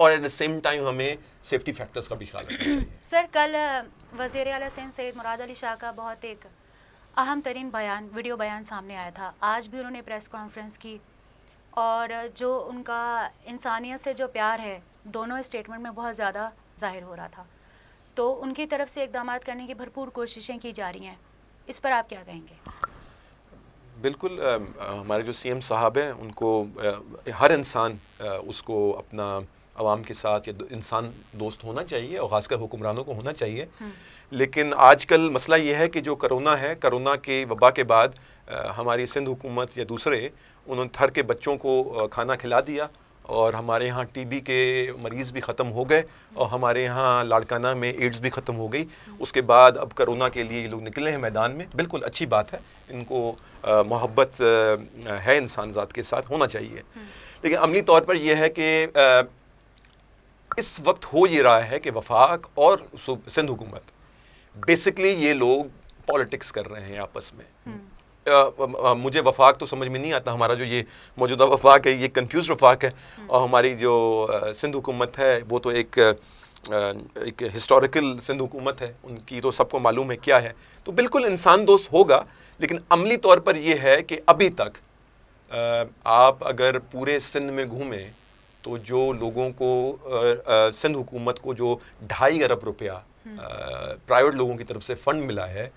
اور at the same time ہمیں safety factors کا بھی خیال رکھنا چاہیے. سر کل وزیر اعلیٰ سندھ سید مراد علی شاہ کا بہت ایک اہم ترین بیان ویڈیو بیان سامنے آیا تھا. آج بھی انہوں نے پریس کانفرنس کی اور جو ان کا انسانیت سے جو پیار ہے دونوں اسٹیٹمنٹ میں بہت زیادہ ظاہر ہو رہا تھا. تو ان کی طرف سے اقدامات کرنے کی بھرپور کوششیں کی جا رہی ہیں, اس پر آپ کیا کہیں گے؟ بالکل ہمارے جو سی ایم صاحب ہیں ان کو ہر انسان اس کو اپنا عوام کے ساتھ یا انسان دوست ہونا چاہیے, اور خاص کر حکمرانوں کو ہونا چاہیے. لیکن آج کل مسئلہ یہ ہے کہ جو کرونا ہے, کرونا کے وبا کے بعد ہماری سندھ حکومت یا دوسرے انہوں نے تھر کے بچوں کو کھانا کھلا دیا, اور ہمارے یہاں ٹی بی کے مریض بھی ختم ہو گئے, اور ہمارے یہاں لاڑکانہ میں ایڈز بھی ختم ہو گئی. اس کے بعد اب کرونا کے لیے یہ لوگ نکلے ہیں میدان میں. بالکل اچھی بات ہے, ان کو محبت ہے انسان ذات کے ساتھ, ہونا چاہیے. لیکن عملی طور پر یہ ہے کہ اس وقت ہو یہ رہا ہے کہ وفاق اور سندھ حکومت بیسکلی یہ لوگ پالیٹکس کر رہے ہیں آپس میں. مجھے وفاق تو سمجھ میں نہیں آتا, ہمارا جو یہ موجودہ وفاق ہے یہ کنفیوز وفاق ہے, اور ہماری جو سندھ حکومت ہے وہ تو ایک ہسٹوریکل سندھ حکومت ہے, ان کی تو سب کو معلوم ہے کیا ہے. تو بالکل انسان دوست ہوگا, لیکن عملی طور پر یہ ہے کہ ابھی تک آپ اگر پورے سندھ میں گھومیں تو جو لوگوں کو سندھ حکومت کو جو 2.5 ارب روپیہ پرائیویٹ لوگوں کی طرف سے فنڈ ملا ہے,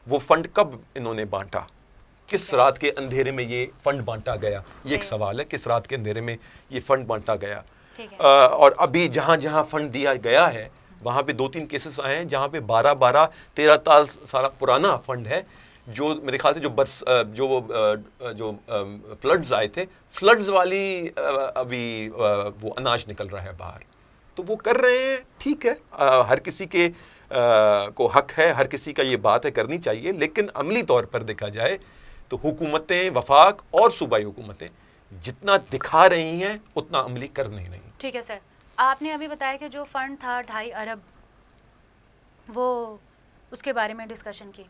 وہ فنڈ کب انہوں نے بانٹا, کس رات کے اندھیرے میں یہ فنڈ بانٹا گیا, یہ ایک سوال ہے. کس رات کے اندھیرے میں یہ فنڈ بانٹا گیا؟ اور ابھی جہاں جہاں فنڈ دیا گیا ہے وہاں پہ 2-3 کیسز آئے ہیں جہاں پہ 13 سال پرانا فنڈ ہے, جو میرے خیال سے جو فلڈز آئے تھے, فلڈز والی ابھی وہ اناج نکل رہا ہے باہر. تو وہ کر رہے ہیں, ٹھیک ہے, ہر کسی کے کو حق ہے, ہر کسی کا یہ بات ہے کرنی چاہیے. لیکن عملی طور پر دیکھا جائے تو حکومتیں وفاق اور صوبائی حکومتیں جتنا دکھا رہی ہیں اتنا عملی کر نہیں رہی. ٹھیک ہے سر, آپ نے ابھی بتایا کہ جو فنڈ تھا 2.5 ارب وہ اس کے بارے میں ڈسکشن کی.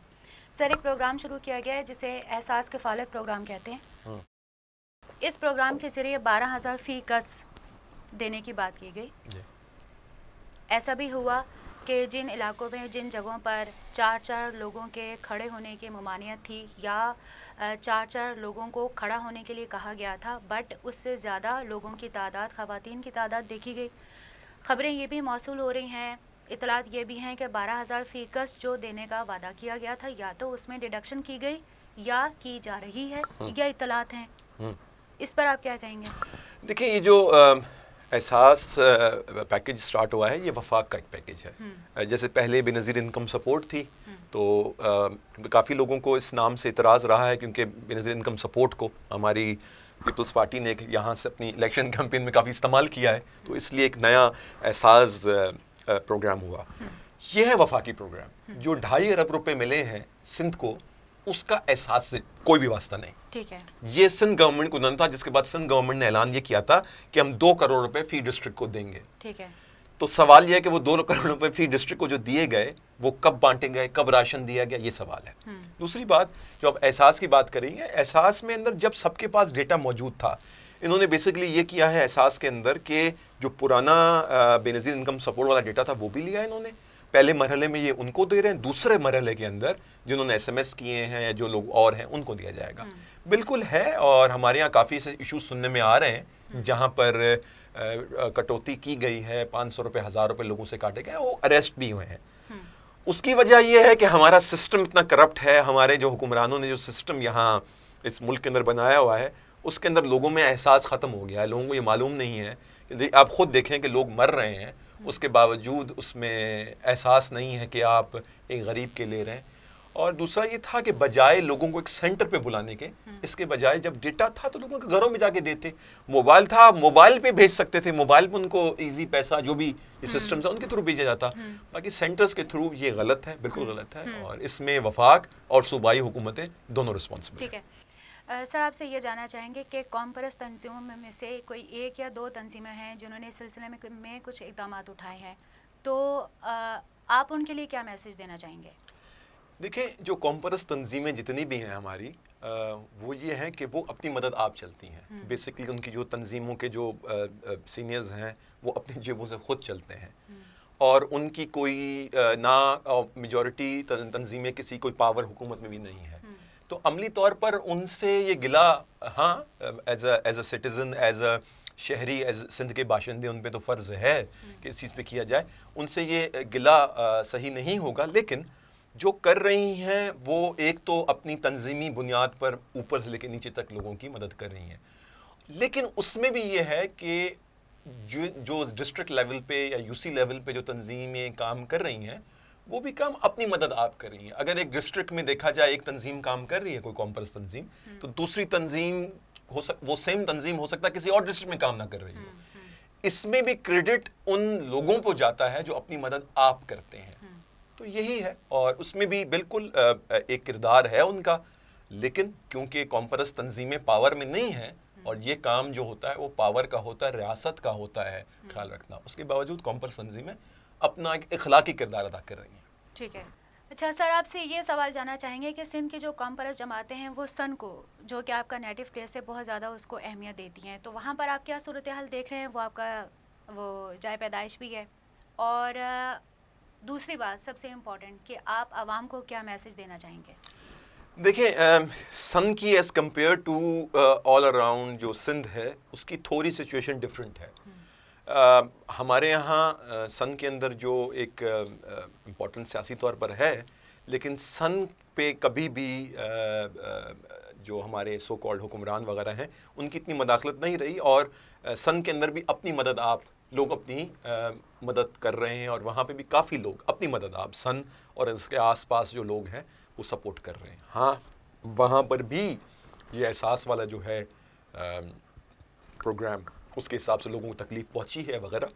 سر ایک پروگرام شروع کیا گیا ہے جسے احساس کفالت پروگرام کہتے ہیں. اس پروگرام کے ذریعے 12,000 فی کس دینے کی بات کی گئی. ایسا بھی ہوا کہ جن علاقوں میں جن جگہوں پر 4 لوگوں کے کھڑے ہونے کی ممانعت تھی یا 4 لوگوں کو کھڑا ہونے کے لیے کہا گیا تھا, بٹ اس سے زیادہ لوگوں کی تعداد, خواتین کی تعداد دیکھی گئی. خبریں یہ بھی موصول ہو رہی ہیں, اطلاعات یہ بھی ہیں کہ 12,000 فی کس جو دینے کا وعدہ کیا گیا تھا یا تو اس میں ڈیڈکشن کی گئی یا کی جا رہی ہے, یا اطلاعات ہیں. اس پر آپ کیا کہیں گے؟ دیکھیں, یہ جو احساس پیکیج سٹارٹ ہوا ہے یہ وفاق کا ایک پیکیج ہے. جیسے پہلے بے نظیر انکم سپورٹ تھی, تو کافی لوگوں کو اس نام سے اعتراض رہا ہے کیونکہ بے نظیر انکم سپورٹ کو ہماری پیپلز پارٹی نے یہاں سے اپنی الیکشن کیمپین میں کافی استعمال کیا ہے, تو اس لیے ایک نیا احساس پروگرام ہوا. یہ ہے وفاقی پروگرام. جو 2.5 ارب روپے ملے ہیں سندھ کو, اس کا احساس سے کوئی بھی واسطہ نہیں. ٹھیک ہے, یہ سندھ گورنمنٹ کو دینا تھا, جس کے بعد سندھ گورنمنٹ نے اعلان یہ کیا تھا کہ ہم 2 کروڑ روپے فی ڈسٹرکٹ کو دیں گے. ٹھیک ہے. تو سوال یہ ہے کہ وہ 2 کروڑ روپے فی ڈسٹرکٹ کو جو دیے گئے وہ کب بانٹے گئے, کب راشن دیا گیا, یہ سوال ہے. دوسری بات, جو اب احساس کی بات کریں گے, احساس میں اندر جب سب کے پاس ڈیٹا موجود تھا, انہوں نے بیسکلی یہ کیا ہے احساس کے اندر کہ جو پرانا بے نظیر انکم سپورٹ والا ڈیٹا تھا وہ بھی لیا انہوں نے. پہلے مرحلے میں یہ ان کو دے رہے ہیں, دوسرے مرحلے کے اندر جنہوں نے SMS کیے ہیں یا جو لوگ اور ہیں ان کو دیا جائے گا. بالکل ہے, اور ہمارے یہاں کافی سے ایشوز سننے میں آ رہے ہیں جہاں پر کٹوتی کی گئی ہے, 500 روپے 1000 روپے لوگوں سے کاٹے گئے, وہ اریسٹ بھی ہوئے ہیں. اس کی وجہ یہ ہے کہ ہمارا سسٹم اتنا کرپٹ ہے, ہمارے جو حکمرانوں نے جو سسٹم یہاں اس ملک کے اندر بنایا ہوا ہے اس کے اندر لوگوں میں احساس ختم ہو گیا ہے. لوگوں کو یہ معلوم نہیں ہے, آپ خود دیکھیں کہ لوگ مر رہے ہیں, اس کے باوجود اس میں احساس نہیں ہے کہ آپ ایک غریب کے لے رہے ہیں. اور دوسرا یہ تھا کہ بجائے لوگوں کو ایک سینٹر پہ بلانے کے, اس کے بجائے جب ڈیٹا تھا تو لوگوں کے گھروں میں جا کے دیتے. موبائل تھا, موبائل پہ بھیج سکتے تھے, موبائل پہ ان کو ایزی پیسہ جو بھی سسٹمز ہیں ان کے تھرو بھیجا جاتا. باقی سینٹرز کے تھرو یہ غلط ہے, بالکل غلط ہے, اور اس میں وفاق اور صوبائی حکومتیں دونوں رسپانسبل ہیں. ٹھیک ہے. سر آپ سے یہ جاننا چاہیں گے کہ قوم پرست تنظیموں میں سے کوئی 1 یا 2 تنظیمیں ہیں جنہوں نے اس سلسلے میں کچھ اقدامات اٹھائے ہیں, تو آپ ان کے لیے کیا میسج دینا چاہیں گے؟ دیکھیں, جو قوم پرست تنظیمیں جتنی بھی ہیں ہماری, وہ یہ ہے کہ وہ اپنی مدد آپ چلتی ہیں. بیسکلی ان کی جو تنظیموں کے جو سینئرز ہیں وہ اپنی جیبوں سے خود چلتے ہیں, اور ان کی کوئی نہ میجورٹی تنظیمیں کسی کوئی پاور حکومت میں بھی نہیں ہے. تو عملی طور پر ان سے یہ گلا, ہاں as a citizen, as a شہری, ایز سندھ کے باشندے ان پہ تو فرض ہے کہ اس چیز پہ کیا جائے. ان سے یہ گلا صحیح نہیں ہوگا, لیکن جو کر رہی ہیں وہ ایک تو اپنی تنظیمی بنیاد پر اوپر سے لے کے نیچے تک لوگوں کی مدد کر رہی ہیں, لیکن اس میں بھی یہ ہے کہ جو ڈسٹرکٹ لیول پہ یا یو سی لیول پہ جو تنظیمیں کام کر رہی ہیں وہ بھی کام اپنی مدد آپ کر رہی ہیں. اگر ایک ڈسٹرکٹ میں دیکھا جائے ایک تنظیم کام کر رہی ہے, کوئی کامپرس تنظیم, تو دوسری تنظیم وہ سیم تنظیم ہو سکتا ہے کسی اور ڈسٹرکٹ میں کام نہ کر رہی ہو. اس میں بھی کریڈٹ ان لوگوں کو جاتا ہے جو اپنی مدد آپ کرتے ہیں. تو یہی ہے, اور اس میں بھی بالکل ایک کردار ہے ان کا, لیکن کیونکہ کامپرس تنظیمیں پاور میں نہیں ہیں اور یہ کام جو ہوتا ہے وہ پاور کا ہوتا ہے, ریاست کا ہوتا ہے خیال رکھنا, اس کے باوجود کامپرس تنظیمیں اپنا ایک اخلاقی کردار ادا کر رہی ہیں. ٹھیک ہے. اچھا سر, آپ سے یہ سوال جاننا چاہیں گے کہ سندھ کی جو کامپرس جماعتیں ہیں وہ سن کو, جو کہ آپ کا نیٹو پلیس ہے, بہت زیادہ اس کو اہمیت دیتی ہیں, تو وہاں پر آپ کیا صورتحال دیکھ رہے ہیں؟ وہ آپ کا وہ جائے پیدائش بھی ہے, اور دوسری بات سب سے امپورٹنٹ کہ آپ عوام کو کیا میسج دینا چاہیں گے؟ دیکھیں, سن کی as compare to all around جو سندھ ہے اس کی تھوڑی سچویشن ڈفرینٹ ہے. ہمارے یہاں سن کے اندر جو ایک امپورٹنٹ سیاسی طور پر ہے, لیکن سن پہ کبھی بھی جو ہمارے سو کالڈ حکمران وغیرہ ہیں ان کی اتنی مداخلت نہیں رہی, اور سن کے اندر بھی اپنی مدد آپ لوگ اپنی مدد کر رہے ہیں, اور وہاں پہ بھی کافی لوگ اپنی مدد آپ سن اور اس کے آس پاس جو لوگ ہیں وہ سپورٹ کر رہے ہیں. ہاں وہاں پر بھی یہ احساس والا جو ہے پروگرام, اس کے حساب سے لوگوں کو تکلیف پہنچی ہے وغیرہ.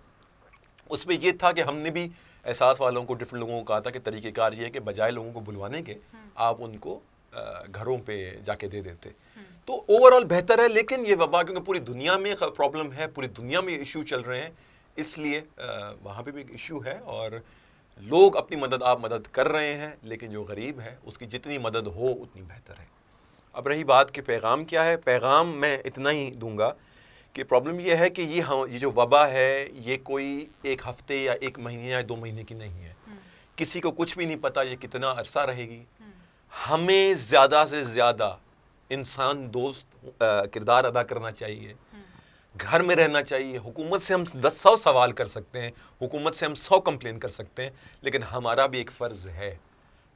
اس میں یہ تھا کہ ہم نے بھی احساس والوں کو, ڈفرینٹ لوگوں کو کہا تھا کہ طریقہ کار یہ ہے کہ بجائے لوگوں کو بلوانے کے آپ ان کو گھروں پہ جا کے دے دیتے تو اوور آل بہتر ہے. لیکن یہ وبا کیونکہ پوری دنیا میں پرابلم ہے, پوری دنیا میں ایشو چل رہے ہیں, اس لیے وہاں پہ بھی ایک ایشو ہے, اور لوگ اپنی مدد آپ مدد کر رہے ہیں, لیکن جو غریب ہے اس کی جتنی مدد ہو اتنی بہتر ہے. اب رہی بات کہ پیغام کیا ہے, پیغام میں اتنا ہی دوں گا کہ پرابلم یہ ہے کہ یہ جو وبا ہے یہ کوئی ایک ہفتے یا ایک مہینے یا 2 مہینے کی نہیں ہے. کسی کو کچھ بھی نہیں پتا یہ کتنا عرصہ رہے گی. ہمیں زیادہ سے زیادہ انسان دوست کردار ادا کرنا چاہیے, گھر میں رہنا چاہیے. حکومت سے ہم 100 سوال کر سکتے ہیں, حکومت سے ہم 100 کمپلین کر سکتے ہیں, لیکن ہمارا بھی ایک فرض ہے.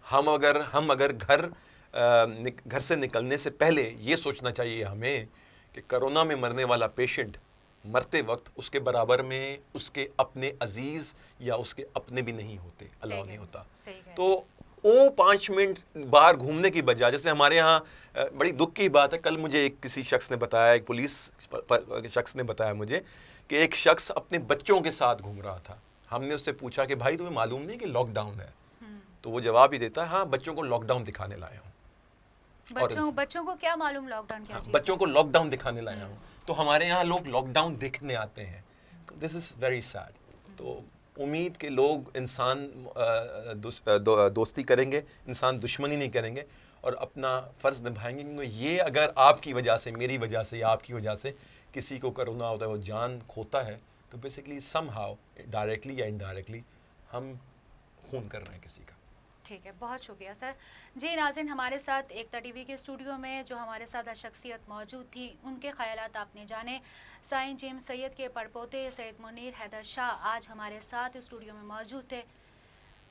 ہم اگر گھر سے نکلنے سے پہلے یہ سوچنا چاہیے ہمیں کہ کرونا میں مرنے والا پیشنٹ مرتے وقت اس کے برابر میں اس کے اپنے عزیز یا اس کے اپنے بھی نہیں ہوتے, اللہ نہیں ہوتا. تو وہ 5 منٹ باہر گھومنے کی بجائے, جیسے ہمارے ہاں بڑی دکھ کی بات ہے, کل مجھے کسی شخص نے بتایا, ایک پولیس شخص نے بتایا مجھے کہ ایک شخص اپنے بچوں کے ساتھ گھوم رہا تھا. ہم نے اس سے پوچھا کہ بھائی تمہیں معلوم نہیں کہ لاک ڈاؤن ہے؟ تو وہ جواب ہی دیتا ہے ہاں بچوں کو لاک ڈاؤن دکھانے لایا ہوں. بچوں کو کیا معلوم لاک ڈاؤن کیا چیز ہے؟ بچوں کو لاک ڈاؤن دکھانے لایا ہوں. تو ہمارے یہاں لوگ لاک ڈاؤن دیکھنے آتے ہیں. دس از ویری سیڈ. تو امید کہ لوگ انسان دوستی کریں گے, انسان دشمنی نہیں کریں گے, اور اپنا فرض نبھائیں گے. کیونکہ یہ اگر آپ کی وجہ سے, میری وجہ سے یا آپ کی وجہ سے کسی کو کرونا ہوتا ہے, وہ جان کھوتا ہے, تو بیسکلی سم ہاؤ ڈائریکٹلی یا انڈائریکٹلی ہم خون کر رہے ہیں کسی کا. ٹھیک ہے, بہت شکریہ سر. جی ناظرین, ہمارے ساتھ ایکتا ٹی وی کے اسٹوڈیو میں جو ہمارے ساتھ شخصیت موجود تھی, ان کے خیالات آپ نے جانے. سائن جیمز سید کے پڑپوتے سید منیر حیدر شاہ آج ہمارے ساتھ اسٹوڈیو میں موجود تھے.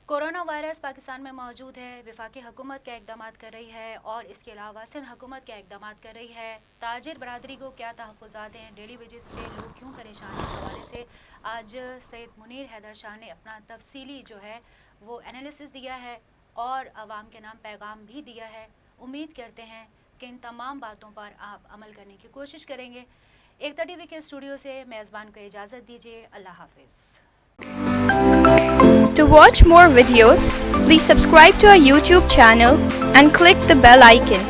کورونا وائرس پاکستان میں موجود ہے, وفاقی حکومت کیا اقدامات کر رہی ہے, اور اس کے علاوہ سندھ حکومت کیا اقدامات کر رہی ہے, تاجر برادری کو کیا تحفظات ہیں, ڈیلی ویجز پہ لوگ کیوں پریشان ہیں, حوالے سے آج سید منیر حیدر شاہ نے اپنا تفصیلی جو ہے وہ انالیسس دیا ہے, اور عوام کے نام پیغام بھی دیا ہے. امید کرتے ہیں کہ ان تمام باتوں پر آپ عمل کرنے کی کوشش کریں گے. ایکتا ٹی وی کے اسٹوڈیو سے میزبان کو اجازت دیجیے. اللہ حافظ. To watch more videos, please subscribe to our YouTube channel and click the bell icon.